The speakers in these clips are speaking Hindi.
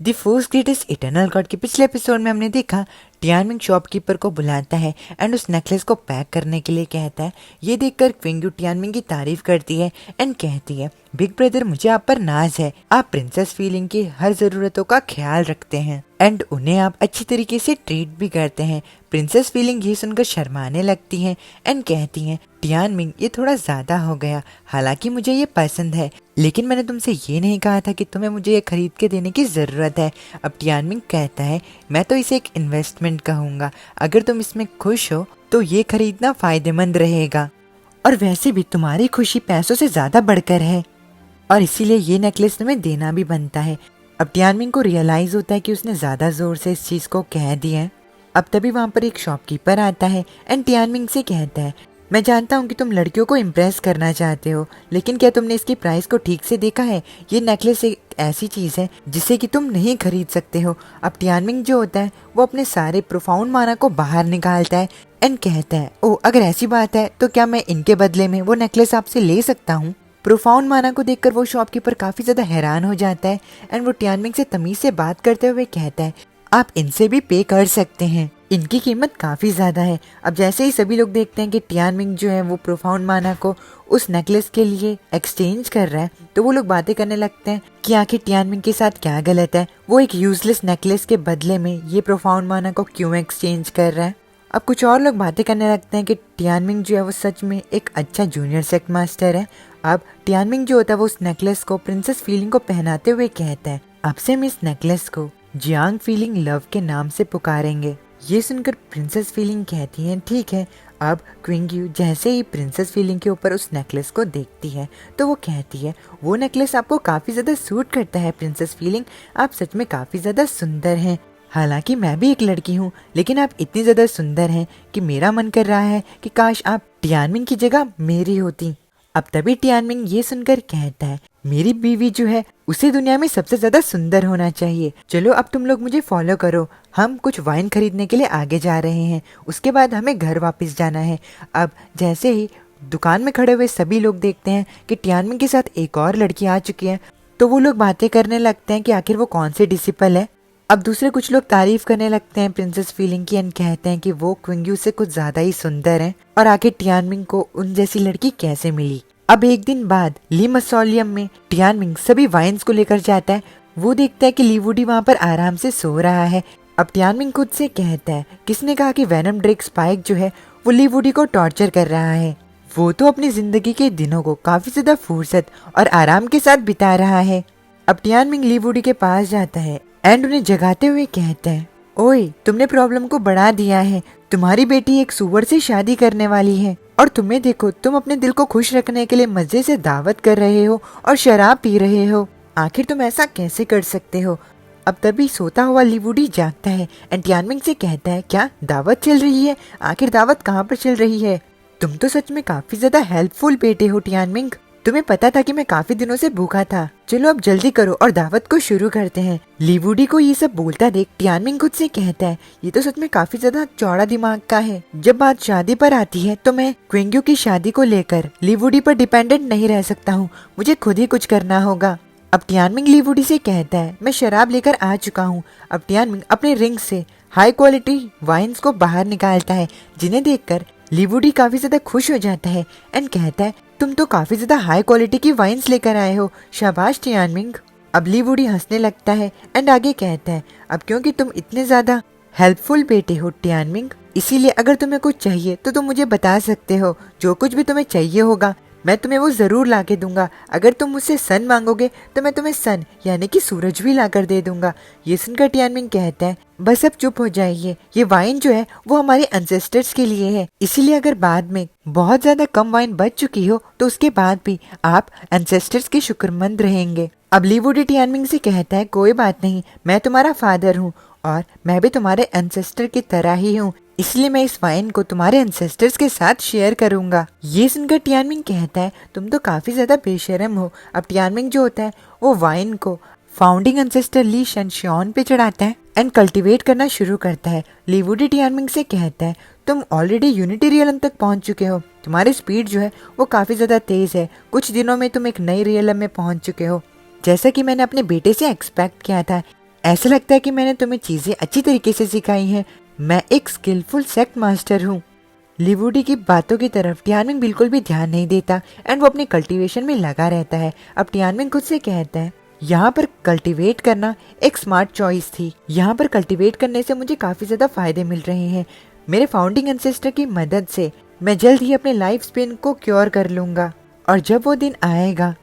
The force greatest eternal God के पिछले एपिसोड में हमने देखा टियानमिंग शॉपकीपर को बुलाता है एंड उस नेकलेस को पैक करने के लिए कहता है। ये देखकर क्विंग यू टियानमिंग की तारीफ करती है एंड कहती है, बिग ब्रदर मुझे आप पर नाज है, आप प्रिंसेस फीलिंग की हर जरूरतों का ख्याल रखते हैं एंड उन्हें आप अच्छी तरीके से ट्रीट भी करते हैं। प्रिंसेस फीलिंग ये सुनकर शर्माने लगती हैं एंड कहती हैं, टियानमिंग ये थोड़ा ज्यादा हो गया, हालांकि मुझे ये पसंद है, लेकिन मैंने तुमसे ये नहीं कहा था कि तुम्हें मुझे ये खरीद के देने की जरूरत है। अब टियानमिंग कहता है, मैं तो इसे एक इन्वेस्टमेंट कहूंगा, अगर तुम इसमें खुश हो तो ये खरीदना फायदेमंद रहेगा, और वैसे भी तुम्हारी खुशी पैसों से ज्यादा बढ़कर है और इसीलिए ये नेकलेस तुम्हें देना भी बनता है। अब टियानमिंग को रियलाइज होता है कि उसने ज्यादा जोर से इस चीज को कह दिया है। अब तभी वहाँ पर एक शॉपकीपर आता है एंड टियानमिंग से कहता है, मैं जानता हूँ कि तुम लड़कियों को इम्प्रेस करना चाहते हो, लेकिन क्या तुमने इसकी प्राइस को ठीक से देखा है? ये नेकलेस एक ऐसी चीज है जिसे कि तुम नहीं खरीद सकते हो। अब टियानमिंग जो होता है वो अपने सारे प्रोफाउंड माना को बाहर निकालता है एंड कहता है, ओ अगर ऐसी बात है तो क्या मैं इनके बदले में वो नेकलेस आपसे ले सकता हूँ? प्रोफाउंड माना को देखकर वो शॉपकीपर काफी ज्यादा हैरान हो जाता है एंड वो टियानमिंग से तमीज से बात करते हुए कहता है, आप इनसे भी पे कर सकते हैं, इनकी कीमत काफी ज्यादा है। अब जैसे ही सभी लोग देखते हैं कि टियानमिंग जो है वो प्रोफाउंड माना को उस नेकलेस के लिए एक्सचेंज कर रहा है, तो वो लोग बातें करने लगते हैं कि आखिर टियानमिंग के साथ क्या गलत है, वो एक यूजलेस नेकलेस के बदले में ये प्रोफाउंड माना को क्यों एक्सचेंज कर रहा है। अब कुछ और लोग बातें करने लगते हैं कि टियानमिंग जो है वो सच में एक अच्छा जूनियर सेक्ट मास्टर है। अब टियानमिंग जो होता है वो उस नेकलेस को प्रिंसेस फीलिंग को पहनाते हुए कहता है, अब से हम इस नेकलेस को जियांग फीलिंग लव के नाम से पुकारेंगे। ये सुनकर प्रिंसेस फीलिंग कहती है, ठीक है। अब क्विंग यू जैसे ही प्रिंसेस फीलिंग के ऊपर उस नेकलेस को देखती है तो वो कहती है, वो नेकलेस आपको काफी ज्यादा सूट करता है प्रिंसेस फीलिंग, आप सच में काफी ज्यादा सुंदर हैं। हालांकि मैं भी एक लड़की हूँ, लेकिन आप इतनी ज्यादा सुंदर हैं कि मेरा मन कर रहा है कि काश आप टियानमिंग की जगह मेरी होती। अब तभी टियानमिंग ये सुनकर कहता है, मेरी बीवी जो है उसे दुनिया में सबसे ज्यादा सुंदर होना चाहिए। चलो अब तुम लोग मुझे फॉलो करो, हम कुछ वाइन खरीदने के लिए आगे जा रहे हैं, उसके बाद हमें घर वापस जाना है। अब जैसे ही दुकान में खड़े हुए सभी लोग देखते हैं कि टियानमिंग के साथ एक और लड़की आ चुकी है, तो वो लोग बातें करने लगते हैं कि आखिर वो कौन से डिसिपल है। अब दूसरे कुछ लोग तारीफ करने लगते हैं प्रिंसेस फीलिंग की एंड कहते हैं कि वो क्विंग यू से कुछ ज्यादा ही सुंदर हैं और आखिर टियानमिंग को उन जैसी लड़की कैसे मिली। अब एक दिन बाद ली मसोलियम में टियानमिंग सभी वाइन्स को लेकर जाता है। वो देखता है कि लीवुडी वहाँ पर आराम से सो रहा है। अब टियानमिंग खुद से कहता है, किसने कहा कि वेनम ड्रेक स्पाइक जो है वो लीवुडी को टॉर्चर कर रहा है? वो तो अपनी जिंदगी के दिनों को काफी ज्यादा फुर्सत और आराम के साथ बिता रहा है। अब टियानमिंग लीवुडी के पास जाता है एंड उन्हें जगाते हुए कहता है, ओए तुमने प्रॉब्लम को बढ़ा दिया है, तुम्हारी बेटी एक सुअर से शादी करने वाली है और तुम्हें देखो, तुम अपने दिल को खुश रखने के लिए मजे से दावत कर रहे हो और शराब पी रहे हो, आखिर तुम ऐसा कैसे कर सकते हो? अब तभी सोता हुआ लीवुडी जागता है एंड टियानमिंग से कहता है, क्या दावत चल रही है? आखिर दावत कहाँ पर चल रही है? तुम तो सच में काफी ज्यादा हेल्पफुल बेटे हो टियानमिंग, तुम्हें पता था कि मैं काफी दिनों से भूखा था, चलो अब जल्दी करो और दावत को शुरू करते हैं। लीवुडी को ये सब बोलता देख टियानमिंग खुद से कहता है, ये तो सच में काफी ज्यादा चौड़ा दिमाग का है। जब बात शादी पर आती है तो मैं क्विंग यू की शादी को लेकर लीवुडी पर डिपेंडेंट नहीं रह सकता हूँ, मुझे खुद ही कुछ करना होगा। अब टियानमिंग लीवुडी से कहता है, मैं शराब लेकर आ चुका हूँ। अब टियानमिंग अपने रिंग से हाई क्वालिटी वाइन्स को बाहर निकालता है, जिन्हें देखकर लीवुडी काफी ज्यादा खुश हो जाता है एंड कहता है, तुम तो काफी ज्यादा हाई क्वालिटी की वाइन्स लेकर आए हो, शाबाश टियानमिंग। अब लीवुडी हंसने लगता है एंड आगे कहता है, अब क्योंकि तुम इतने ज्यादा हेल्पफुल बेटे हो टियानमिंग, इसीलिए अगर तुम्हें कुछ चाहिए तो तुम मुझे बता सकते हो, जो कुछ भी तुम्हें चाहिए होगा मैं तुम्हें वो जरूर ला के दूंगा। अगर तुम मुझसे सन मांगोगे तो मैं तुम्हें सन यानी कि सूरज भी ला कर दे दूंगा। ये सुनकर टियानमिंग कहता है, बस अब चुप हो जाइए, ये वाइन जो है वो हमारे एंसेस्टर्स के लिए है, इसीलिए अगर बाद में बहुत ज्यादा कम वाइन बच चुकी हो तो उसके बाद भी आप एंसेस्टर्स के शुक्रमंद रहेंगे। अब लीवुडी टियानमिंग से कहता है, कोई बात नहीं, मैं तुम्हारा फादर हूँ और मैं भी तुम्हारे एंसेस्टर की तरह ही हूँ, इसलिए मैं इस वाइन को तुम्हारे एंसेस्टर्स के साथ शेयर करूंगा। ये सुनकर टियानमिंग कहता है, तुम तो काफी ज्यादा बेशर्म हो। अब टियानमिंग जो होता है वो वाइन को फाउंडिंग एंसेस्टर ली शनशियन पे चढ़ाता है एंड कल्टीवेट करना शुरू करता है। लीवुडी टियानमिंग से कहता है, तुम ऑलरेडी यूनिटी रियलम तक पहुंच चुके हो, तुम्हारी स्पीड जो है वो काफी ज्यादा तेज है, कुछ दिनों में तुम एक नई रियलम में पहुंच चुके हो, जैसा कि मैंने अपने बेटे से एक्सपेक्ट किया था। ऐसा लगता है कि मैंने तुम्हें चीजें अच्छी तरीके से सिखाई हैं। मैं एक स्किलफुल सेक्ट मास्टर हूँ। लिवुडी की बातों की तरफ टियानमिंग बिल्कुल भी ध्यान नहीं देता एंड वो अपनी कल्टीवेशन में लगा रहता है। अब टियानमिंग खुद से कहता है, यहाँ पर कल्टीवेट करना एक स्मार्ट चॉइस थी। यहाँ पर कल्टीवेट करने से मुझे काफी ज्यादा फायदे मिल रहे हैं। मेरे फाउंडिंग एंसेस्टर की मदद से मैं जल्द ही अपने लाइफ स्पेन को क्योर कर लूंगा और जब वो दिन आएगा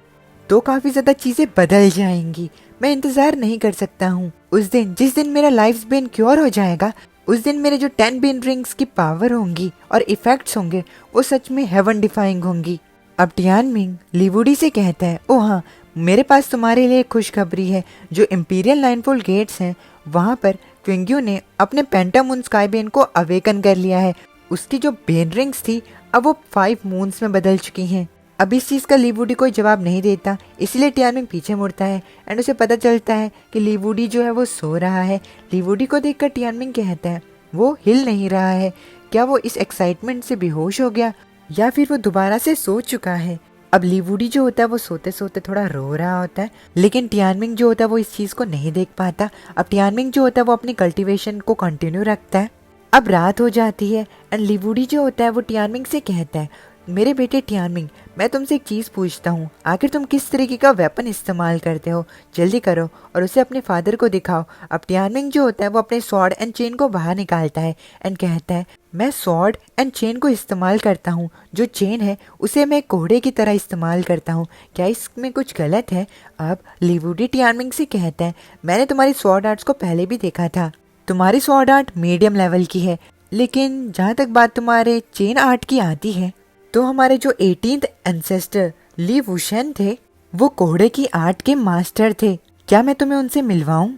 तो काफी ज्यादा चीजें बदल जाएंगी। मैं इंतजार नहीं कर सकता हूँ उस दिन जिस दिन मेरा लाइफ स्पेन क्योर हो जाएगा। उस दिन मेरे जो 10 बिन रिंग्स की पावर होंगी और इफेक्ट्स होंगे वो सच में हेवन डिफाइंग होंगी। अब टियानमिंग लिवुडी से कहता है, ओ हाँ, मेरे पास तुम्हारे लिए खुशखबरी है। जो इम्पीरियल लाइनफुल गेट्स हैं वहाँ पर क्विंग्यू ने अपने पेंटामून स्काई बेन को अवेकन कर लिया है। उसकी जो बेन रिंग्स थी अब वो 5 मून्स में बदल चुकी हैं। अब इस चीज का लिवुडी कोई जवाब नहीं देता, इसलिए टियानमिंग पीछे मुड़ता है एंड उसे पता चलता है कि लिवुडी जो है वो सो रहा है। लिवुडी को देखकर टियानमिंग कहता है, वो हिल नहीं रहा है। क्या वो इस एक्साइटमेंट से बेहोश हो गया या फिर वो दोबारा से सो चुका है? अब लिवुडी जो होता है वो सोते सोते थोड़ा रो रहा होता है, लेकिन टियानमिंग जो होता है वो इस चीज को नहीं देख पाता। अब टियानमिंग जो होता है वो अपनी कल्टीवेशन को कंटिन्यू रखता है। अब रात हो जाती है एंड लिवुडी जो होता है वो टियानमिंग से कहता है, मेरे बेटे टियानमिंग, मैं तुमसे एक चीज पूछता हूँ, आखिर तुम किस तरीके का वेपन इस्तेमाल करते हो? जल्दी करो और उसे अपने फादर को दिखाओ। अब टियानमिंग जो होता है वो अपने स्वॉर्ड एंड चेन को बाहर निकालता है एंड कहता है, मैं स्वॉर्ड एंड चेन को इस्तेमाल करता हूँ। जो चेन है उसे मैं कोहड़े की तरह इस्तेमाल करता हूँ। क्या इसमें कुछ गलत है? अब लिवुडी टियानमिंग से कहता है, मैंने तुम्हारी स्वॉर्ड आर्ट्स को पहले भी देखा था। तुम्हारी स्वॉर्ड आर्ट मीडियम लेवल की है, लेकिन जहाँ तक बात तुम्हारे चेन आर्ट की आती है तो हमारे जो 18th एंसेस्टर ली वुशेन थे वो कोहड़े की आर्ट के मास्टर थे। क्या मैं तुम्हें उनसे मिलवाऊं?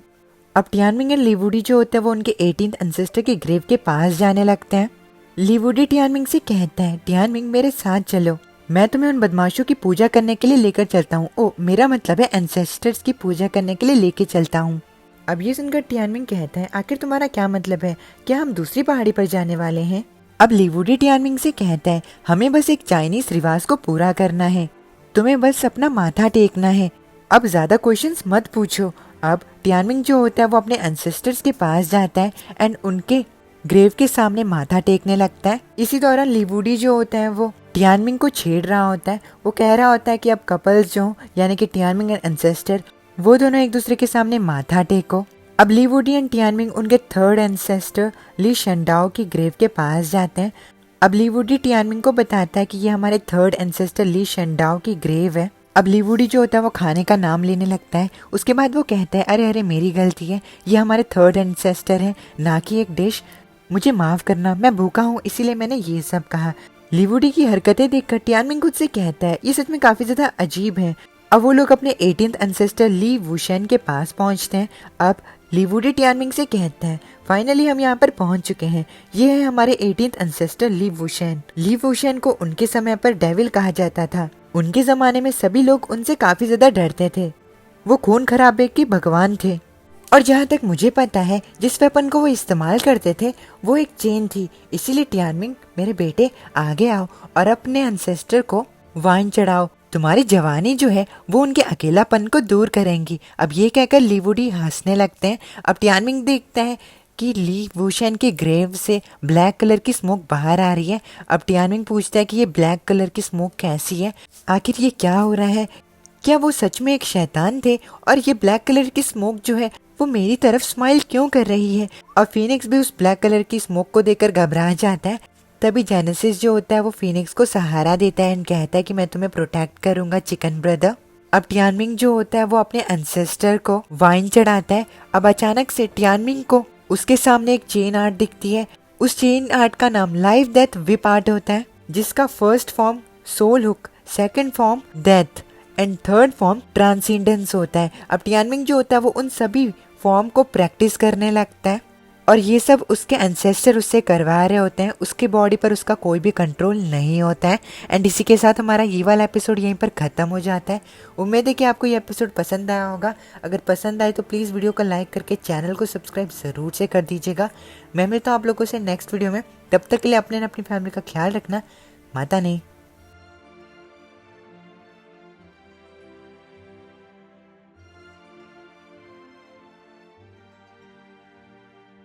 अब टियानमिंग एंड लिवुडी जो होते हैं वो उनके 18th एंसेस्टर के ग्रेव के पास जाने लगते हैं। लिवुडी टियानमिंग से कहता है, टियानमिंग मेरे साथ चलो, मैं तुम्हें उन बदमाशों की पूजा करने के लिए लेकर चलता हूँ। ओ, मेरा मतलब है एंसेस्टर्स की पूजा करने के लिए लेके चलता हूँ। अब ये सुनकर टियानमिंग कहता है, आखिर तुम्हारा क्या मतलब है? क्या हम दूसरी पहाड़ी पर जाने वाले हैं? अब लिवुडी टियानमिंग से कहता है, हमें बस एक चाइनीज रिवाज को पूरा करना है, तुम्हें बस अपना माथा टेकना है। अब ज्यादा क्वेश्चंस मत पूछो। अब टियानमिंग जो होता है वो अपने एंसेस्टर्स के पास जाता है एंड उनके ग्रेव के सामने माथा टेकने लगता है। इसी दौरान लिवुडी जो होता है वो टियानमिंग को छेड़ रहा होता है। वो कह रहा होता है कि अब कपल्स जो यानी कि टियानमिंग एंड एंसेस्टर वो दोनों एक दूसरे के सामने माथा टेको। अब लिवुडी एंड टियानमिंग उनके 3rd एंसेस्टर ली शेंडाओ की ग्रेव के पास जाते हैं। अब लिवुडी टियानमिंग को बताता है कि ये हमारे 3rd एंसेस्टर ली शेंडाओ की ग्रेव है। अब लिवुडी जो होता है वो खाने का नाम लेने लगता है। उसके बाद वो कहता है, अरे अरे मेरी गलती है, ये हमारे 3rd एंसेस्टर है, ना कि एक डिश। मुझे माफ करना, मैं भूखा हूँ इसीलिए मैंने ये सब कहा। लिवुडी की हरकतें देखकर टियानमिंग खुद से कहता है, ये सच में काफी ज्यादा अजीब है। अब वो लोग अपने 18th एंसेस्टर ली वुशेन के पास पहुंचते हैं। अब लिवुडी टियानमिंग से कहता है, फाइनली हम यहाँ पर पहुंच चुके हैं। ये है हमारे 18th एंसेस्टर ली वुशेन। ली वुशेन को उनके समय पर डेविल कहा जाता था। उनके जमाने में सभी लोग उनसे काफी ज्यादा डरते थे। वो खून खराबे के भगवान थे। और जहाँ तक मुझे पता है जिस वेपन को वो इस्तेमाल करते थे वो एक चेन थी। इसीलिए टियानमिंग, मेरे बेटे आगे आओ और अपने एंसेस्टर को वाइन चढ़ाओ। तुम्हारी जवानी जो है वो उनके अकेलापन को दूर करेंगी। अब ये कहकर लिवुडी हंसने लगते हैं। अब टियानमिंग देखता है कि ली वुशेन के ग्रेव से ब्लैक कलर की स्मोक बाहर आ रही है। अब टियानमिंग पूछता है कि ये ब्लैक कलर की स्मोक कैसी है, आखिर ये क्या हो रहा है? क्या वो सच में एक शैतान थे? और ये ब्लैक कलर की स्मोक जो है वो मेरी तरफ स्माइल क्यों कर रही है? और फीनिक्स भी उस ब्लैक कलर की स्मोक को देखकर घबरा जाता है। तभी जेनेसिस जो होता है वो फीनिक्स को सहारा देता है एंड कहता है कि मैं तुम्हें प्रोटेक्ट करूंगा चिकन ब्रदर। अब टियानमिंग जो होता है वो अपने एंसेस्टर को वाइन चढ़ाता है। अब अचानक से टियानमिंग को उसके सामने एक चेन आर्ट दिखती है। उस चेन आर्ट का नाम लाइफ डेथ विप आर्ट होता है, जिसका first form soul hook, second form death and third form transcendence होता है। अब टियानमिंग जो होता है वो उन सभी फॉर्म को प्रैक्टिस करने लगता है और ये सब उसके एंसेस्टर उससे करवा रहे होते हैं। उसके बॉडी पर उसका कोई भी कंट्रोल नहीं होता है। एंड इसी के साथ हमारा ये वाला एपिसोड यहीं पर ख़त्म हो जाता है। उम्मीद है कि आपको ये एपिसोड पसंद आया होगा। अगर पसंद आए तो प्लीज़ वीडियो को लाइक करके चैनल को सब्सक्राइब ज़रूर से कर दीजिएगा। मैं मिलता हूँ आप लोगों से नेक्स्ट वीडियो में। तब तक के लिए अपने अपनी फैमिली का ख्याल रखना। माता नहीं।